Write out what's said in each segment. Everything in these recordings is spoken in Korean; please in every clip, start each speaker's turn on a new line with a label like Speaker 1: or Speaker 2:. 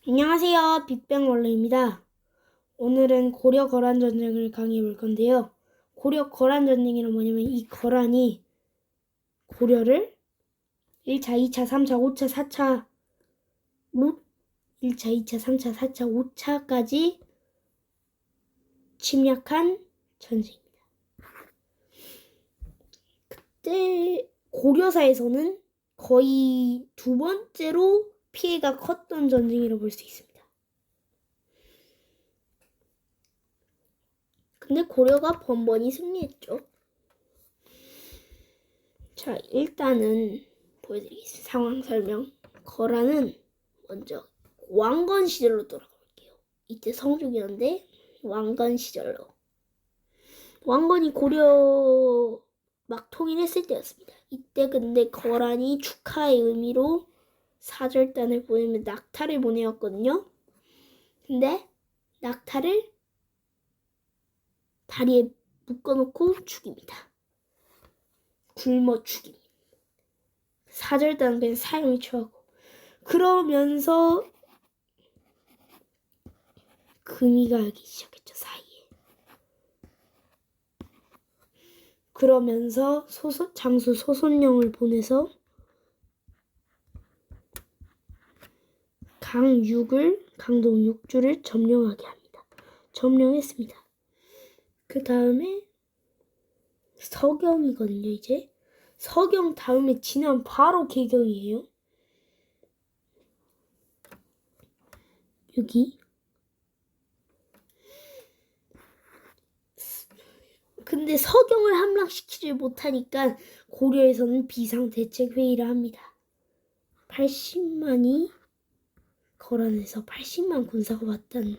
Speaker 1: 안녕하세요. 빅뱅원래입니다. 오늘은 고려 거란 전쟁을 강의해 볼 건데요. 고려 거란 전쟁이란 뭐냐면 이 거란이 고려를 1차, 2차, 3차, 5차, 4차, 1차, 2차, 3차, 4차, 5차까지 침략한 전쟁입니다. 그때 고려사에서는 거의 두 번째로 피해가 컸던 전쟁이라고 볼 수 있습니다. 근데 고려가 번번이 승리했죠. 자, 일단은 보여드리겠습니다. 상황 설명. 거란은 먼저 왕건 시절로 돌아가볼게요. 이때 성종이었는데 왕건 시절로. 왕건이 고려 막 통일했을 때였습니다. 이때 근데 거란이 축하의 의미로 사절단을 보내면 낙타를 보내었거든요. 근데 낙타를 다리에 묶어놓고 죽입니다. 굶어 죽임. 사절단은 그냥 사형이 처하고. 그러면서 금이가 알기 시작했죠, 사이에. 그러면서 장수 소손영을 보내서 강동 6주를 점령하게 합니다. 점령했습니다. 그 다음에 서경이거든요, 이제. 서경 다음에 지나면 바로 개경이에요. 여기. 근데 서경을 함락시키지 못하니까 고려에서는 비상대책회의를 합니다. 80만이 거란에서 80만 군사가 왔다는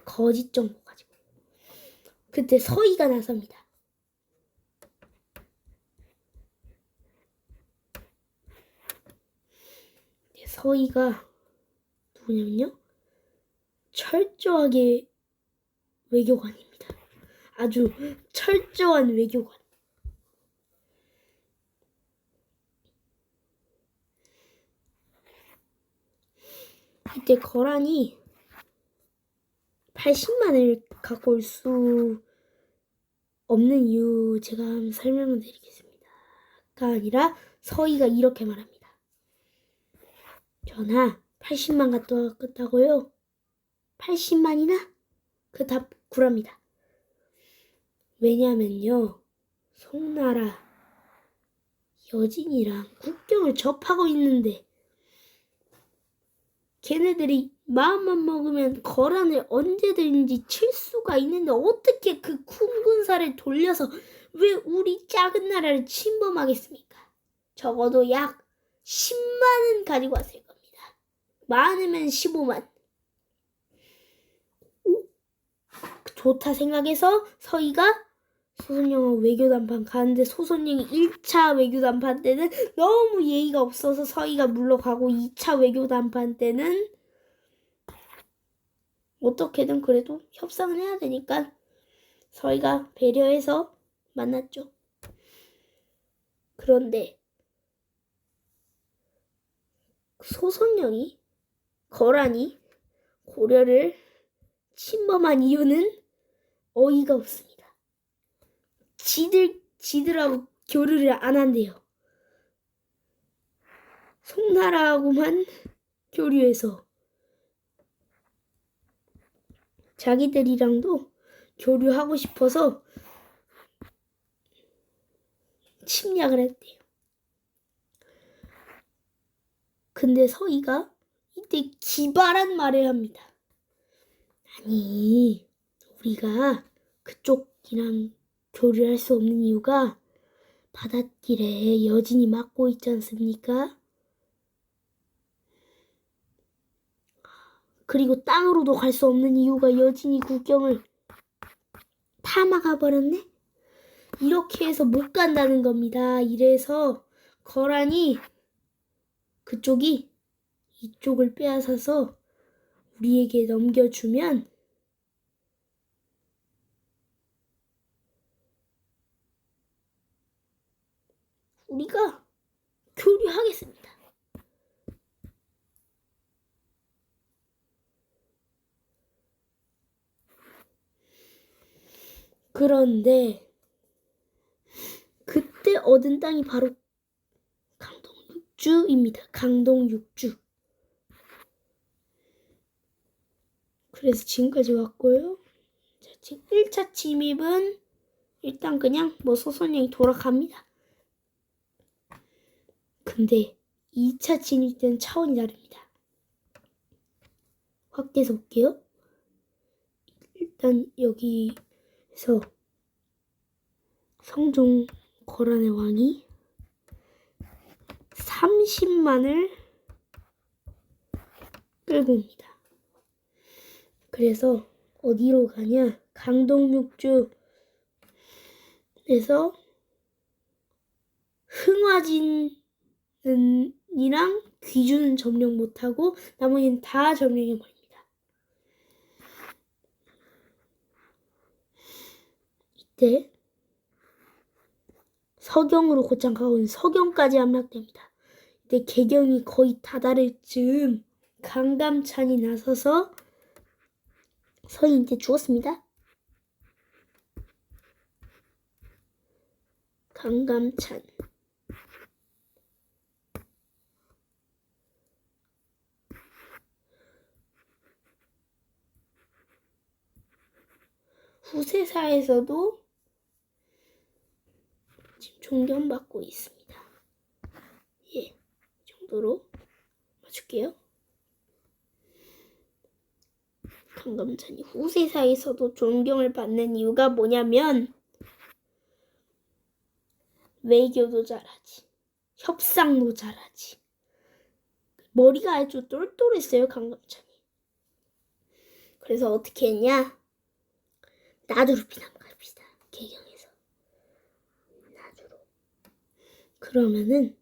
Speaker 1: 거짓 정보 가지고. 그때 서희가 나섭니다. 서희가 누구냐면요, 철저하게 외교관입니다. 아주 철저한 외교관. 이때 거란이 80만을 갖고 올 수 없는 이유 제가 한번 설명을 드리겠습니다. 가 아니라 서희가 이렇게 말합니다. 전하, 80만 갖다 왔다고요? 80만이나? 그 답 굴합니다. 왜냐면요, 송나라 여진이랑 국경을 접하고 있는데 걔네들이 마음만 먹으면 거란을 언제든지 칠 수가 있는데 어떻게 그 큰 군사를 돌려서 왜 우리 작은 나라를 침범하겠습니까? 적어도 약 10만은 가지고 왔을 겁니다. 많으면 15만. 좋다 생각해서 서희가 소손영하고 외교담판 가는데, 소손영이 1차 외교담판 때는 너무 예의가 없어서 서희가 물러가고 2차 외교담판 때는 어떻게든 그래도 협상을 해야 되니까 서희가 배려해서 만났죠. 그런데 소손영이, 거란이 고려를 침범한 이유는 어이가 없습니다. 지들하고 교류를 안 한대요. 송나라하고만 교류해서 자기들이랑도 교류하고 싶어서 침략을 했대요. 근데 서희가 이때 기발한 말을 합니다. 아니, 우리가 그쪽이랑 교류할 수 없는 이유가 바닷길에 여진이 막고 있지 않습니까? 그리고 땅으로도 갈 수 없는 이유가 여진이 국경을 다 막아버렸네? 이렇게 해서 못 간다는 겁니다. 이래서 거란이 그쪽이 이쪽을 빼앗아서 우리에게 넘겨주면 우리가 교류하겠습니다. 그런데 그때 얻은 땅이 바로 강동육주입니다. 강동육주. 그래서 지금까지 왔고요. 자, 지금 1차 침입은 일단 그냥 뭐 소선영이 돌아갑니다. 근데 2차 침입 때는 차원이 다릅니다. 확대해서 볼게요. 일단 여기서 성종 거란의 왕이 30만을 끌고 옵니다. 그래서 어디로 가냐? 강동육주에서 흥화진이랑 귀주는 점령 못하고 나머지는 다 점령해버립니다. 이때 서경으로 곧장 가온 서경까지 함락됩니다. 이때 개경이 거의 다다를 즈음 강감찬이 나서서 서인이 이제 죽었습니다. 강감찬. 후세사에서도 지금 존경받고 있습니다. 예, 이 정도로 맞출게요. 강감찬이 후세사에서도 존경을 받는 이유가 뭐냐면 외교도 잘하지, 협상도 잘하지. 머리가 아주 똘똘했어요, 강감찬이. 그래서 어떻게 했냐? 나주로 피난 갑시다. 개경에서 나주로. 그러면은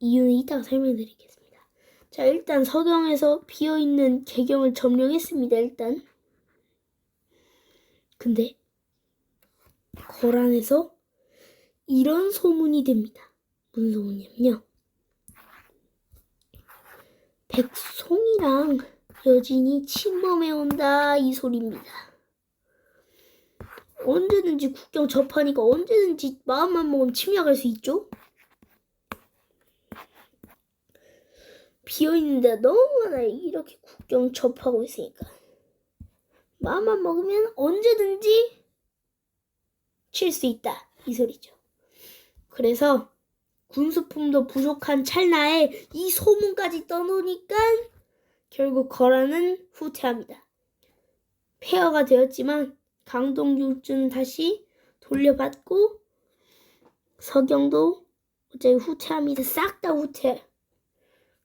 Speaker 1: 이유는 이따가 설명드리겠습니다. 자, 일단 서경에서 비어있는 개경을 점령했습니다. 일단. 근데 거란에서 이런 소문이 됩니다. 무슨 소문이냐면요. 백송이랑 여진이 침범해 온다, 이 소리입니다. 언제든지 국경 접하니까 언제든지 마음만 먹으면 침략할 수 있죠? 비어있는데 너무나 이렇게 국경 접하고 있으니까 마음만 먹으면 언제든지 칠 수 있다, 이 소리죠. 그래서 군수품도 부족한 찰나에 이 소문까지 떠놓으니까 결국 거란은 후퇴합니다. 폐허가 되었지만 강동육주는 다시 돌려받고 서경도 어차피 후퇴합니다. 싹 다 후퇴.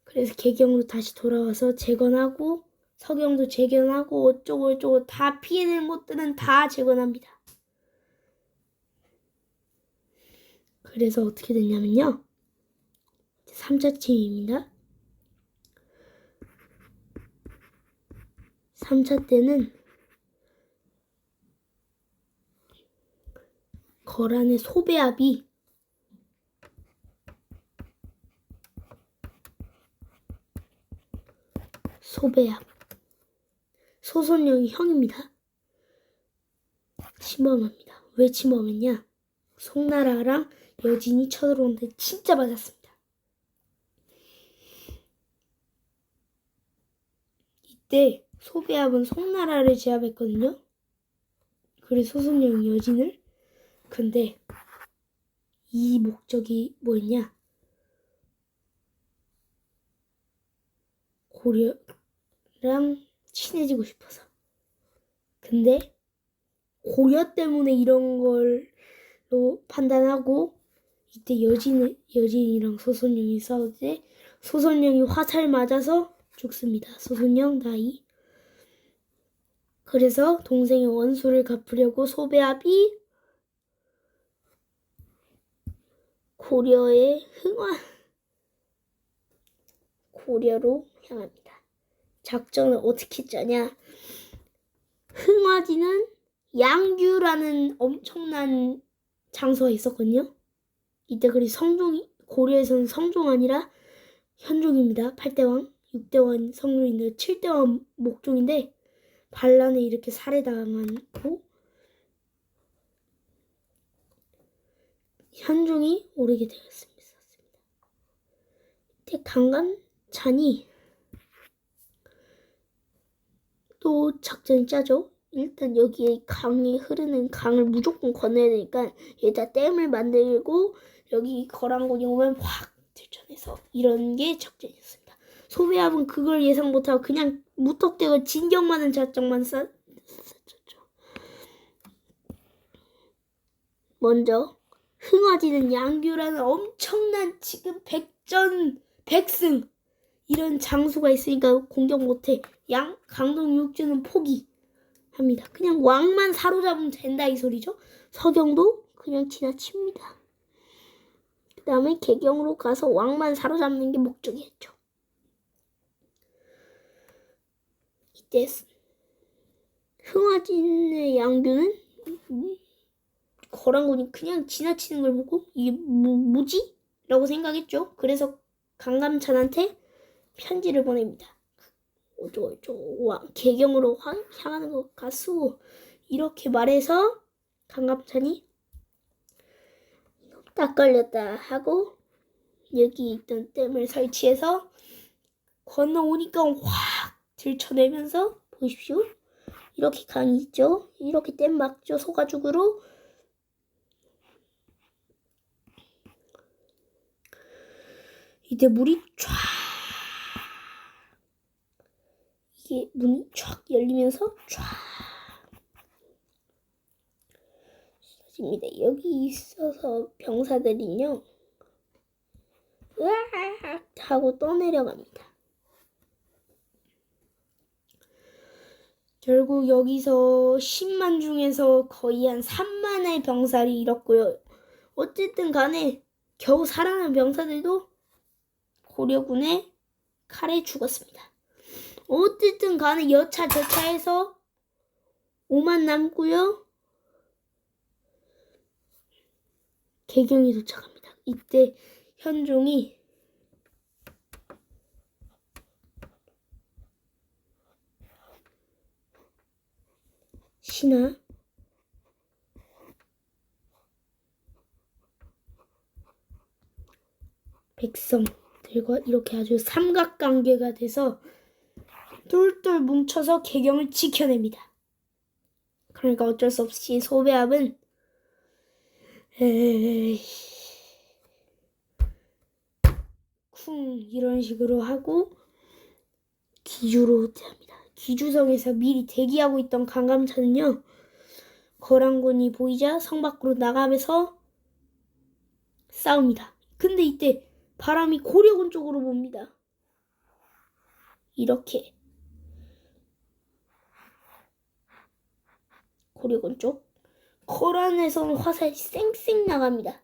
Speaker 1: 그래서 개경으로 다시 돌아와서 재건하고 서경도 재건하고 어쩌고 다 피해낸 곳들은 다 재건합니다. 그래서 어떻게 됐냐면요. 3차 침입입니다. 3차 때는 거란의 소배합이 소선영이 형입니다. 침범합니다. 왜 침범했냐? 송나라랑 여진이 쳐들어오는데 진짜 맞았습니다. 이때 소배합은 송나라를 제압했거든요. 그래서 소선영이 여진을. 근데 이 목적이 뭐였냐? 고려랑 친해지고 싶어서. 근데 고려 때문에 이런 걸로 판단하고 이때 여진이랑 소선영이 싸우는데 소선영이 화살 맞아서 죽습니다. 소선영 나이. 그래서 동생의 원수를 갚으려고 소배합이 고려로 향합니다. 작전을 어떻게 짜냐? 흥화지는 양규라는 엄청난 장소가 있었거든요. 이때 고려에서는 성종이 아니라 현종입니다. 8대왕, 6대왕 성종인데 7대왕 목종인데 반란에 이렇게 살해당하고 현종이 오르게 되었습니다. 이때 강감찬이 또 작전을 짜죠. 일단 여기에 강이 흐르는 강을 무조건 건너야 되니까 여기다 댐을 만들고 여기 거란군이 오면 확 들쳐내서 이런 게 작전이었습니다. 소배합은 그걸 예상 못하고 그냥 무턱대고 진격만은 작정만 쌌죠. 먼저 흥화지는 양규라는 엄청난 지금 백전 백승 이런 장수가 있으니까 공격 못해. 강동 육주는 포기합니다. 그냥 왕만 사로잡으면 된다 이 소리죠. 서경도 그냥 지나칩니다. 그 다음에 개경으로 가서 왕만 사로잡는 게 목적이었죠. 이때 흥화진의 양규는 거란군이 그냥 지나치는 걸 보고 이게 뭐지? 라고 생각했죠. 그래서 강감찬한테 편지를 보냅니다. 개경으로 향하는 것 같소. 이렇게 말해서 강감찬이 딱 걸렸다 하고 여기 있던 댐을 설치해서 건너오니까 확 들쳐내면서 보십시오. 이렇게 강이 있죠. 이렇게 댐 막죠. 소가죽으로. 이때 물이 쫙 이게 문이 쫙 열리면서 쫙 쏟아집니다. 여기 있어서 병사들이요 으악 하고 떠내려갑니다. 결국 여기서 10만 중에서 거의 한 3만의 병사를 잃었고요. 어쨌든 간에 겨우 살아난 병사들도 고려군의 칼에 죽었습니다. 어쨌든 간에 여차저차해서 5만 남고요. 개경이 도착합니다. 이때 현종이 신하 백성들과 이렇게 아주 삼각관계가 돼서 똘똘 뭉쳐서 개경을 지켜냅니다. 그러니까 어쩔 수 없이 소배합은 쿵 이런 식으로 하고 기주로 후퇴합니다. 기주성에서 미리 대기하고 있던 강감찬은요. 거란군이 보이자 성 밖으로 나가면서 싸웁니다. 근데 이때 바람이 고려군 쪽으로 붑니다. 이렇게 고려군 쪽 거란에서는 화살이 쌩쌩 나갑니다.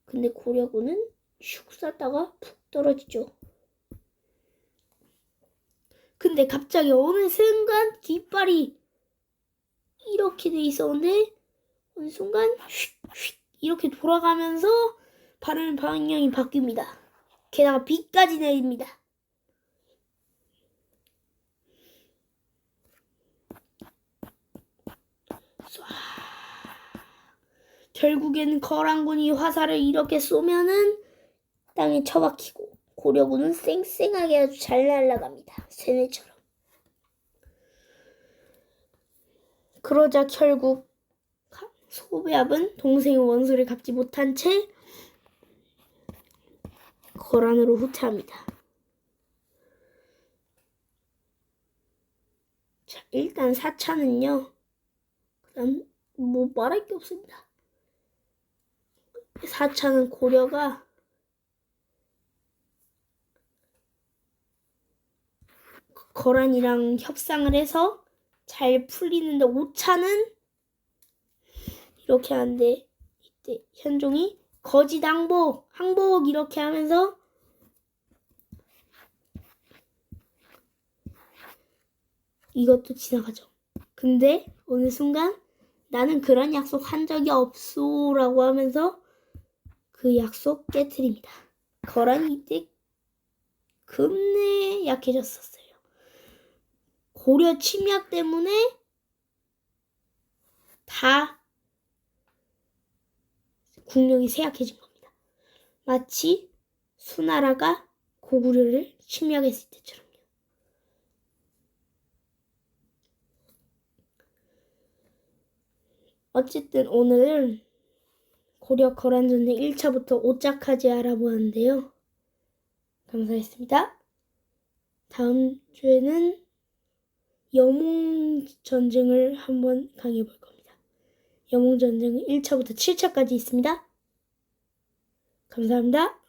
Speaker 1: 근데 고려군은 슉 쐈다가 푹 떨어지죠. 근데 갑자기 어느 순간 깃발이 이렇게 돼 있었는데 어느 순간 휙휙 이렇게 돌아가면서 바람 방향이 바뀝니다. 게다가 비까지 내립니다. 결국에는 거란군이 화살을 이렇게 쏘면은 땅에 처박히고 고려군은 쌩쌩하게 아주 잘 날아갑니다. 새내처럼. 그러자 결국 소배합은 동생의 원수를 갚지 못한 채 거란으로 후퇴합니다. 자, 일단 4차는요. 그다음 뭐 말할 게 없습니다. 4차는 고려가 거란이랑 협상을 해서 잘 풀리는데 5차는 이렇게 하는데 이때 현종이 거짓 항복 이렇게 하면서 이것도 지나가죠. 근데 어느 순간 나는 그런 약속 한 적이 없소 라고 하면서 그 약속 깨트립니다. 거란이 이때 급내 약해졌었어요. 고려 침략 때문에 다 국력이 쇠약해진 겁니다. 마치 수나라가 고구려를 침략했을 때처럼요. 어쨌든 오늘은 고려 거란전쟁 1차부터 5차까지 알아보았는데요. 감사했습니다. 다음 주에는 영웅전쟁을 한번 강의해 볼 겁니다. 영웅전쟁은 1차부터 7차까지 있습니다. 감사합니다.